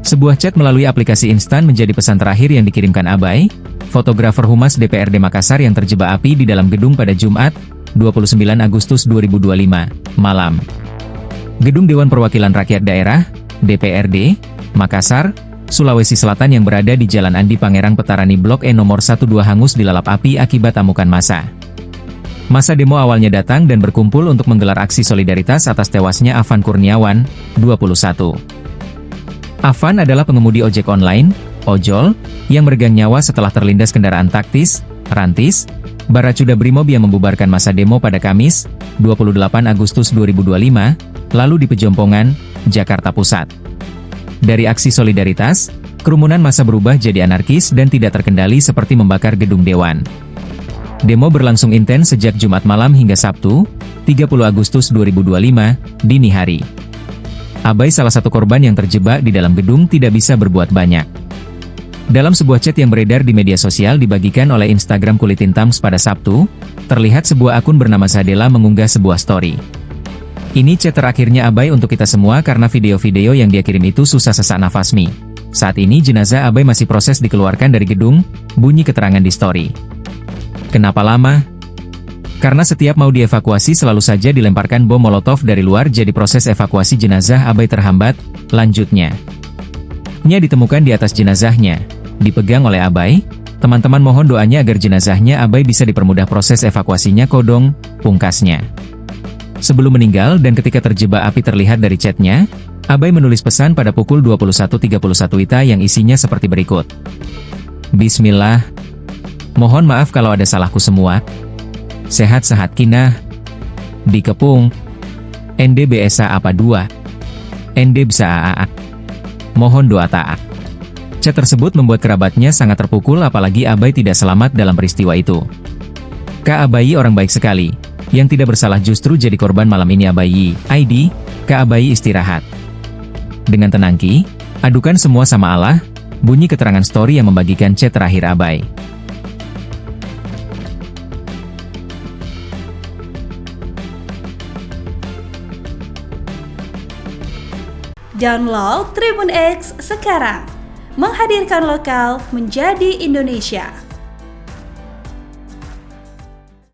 Sebuah chat melalui aplikasi instan menjadi pesan terakhir yang dikirimkan Abai, fotografer Humas DPRD Makassar yang terjebak api di dalam gedung pada Jumat, 29 Agustus 2025, malam. Gedung Dewan Perwakilan Rakyat Daerah, DPRD, Makassar, Sulawesi Selatan yang berada di Jalan Andi Pangerang Petarani Blok E nomor 12 hangus dilalap api akibat amukan massa. Massa demo awalnya datang dan berkumpul untuk menggelar aksi solidaritas atas tewasnya Afan Kurniawan, 21. Afan adalah pengemudi ojek online, ojol, yang meregang nyawa setelah terlindas kendaraan taktis, rantis, Baracuda Brimob yang membubarkan massa demo pada Kamis, 28 Agustus 2025, lalu di Pejompongan, Jakarta Pusat. Dari aksi solidaritas, kerumunan massa berubah jadi anarkis dan tidak terkendali seperti membakar gedung dewan. Demo berlangsung intens sejak Jumat malam hingga Sabtu, 30 Agustus 2025, dini hari. Abai salah satu korban yang terjebak di dalam gedung tidak bisa berbuat banyak. Dalam sebuah chat yang beredar di media sosial dibagikan oleh Instagram Kulit Hitam pada Sabtu, terlihat sebuah akun bernama Sadela mengunggah sebuah story. Ini chat terakhirnya Abai untuk kita semua karena video-video yang dia kirim itu susah sesak nafasmi. Saat ini jenazah Abai masih proses dikeluarkan dari gedung, bunyi keterangan di story. Kenapa lama? Karena setiap mau dievakuasi selalu saja dilemparkan bom molotov dari luar jadi proses evakuasi jenazah Abai terhambat, lanjutnya. Nya ditemukan di atas jenazahnya, dipegang oleh Abai, teman-teman mohon doanya agar jenazahnya Abai bisa dipermudah proses evakuasinya kodong, pungkasnya. Sebelum meninggal dan ketika terjebak api terlihat dari chatnya, Abai menulis pesan pada pukul 21.31 WITA yang isinya seperti berikut. Bismillah. Mohon maaf kalau ada salahku semua. Sehat-sehat kinah. Dikepung. NDBSA apa 2. NDBSA AA. Mohon doa taat. Chat tersebut membuat kerabatnya sangat terpukul apalagi Abai tidak selamat dalam peristiwa itu. Kak Abai orang baik sekali. Yang tidak bersalah justru jadi korban malam ini Abai. ID, Kak Abai istirahat. Dengan tenang Ki, adukan semua sama Allah, bunyi keterangan story yang membagikan chat terakhir Abai. Download Tribun X sekarang, menghadirkan lokal menjadi Indonesia.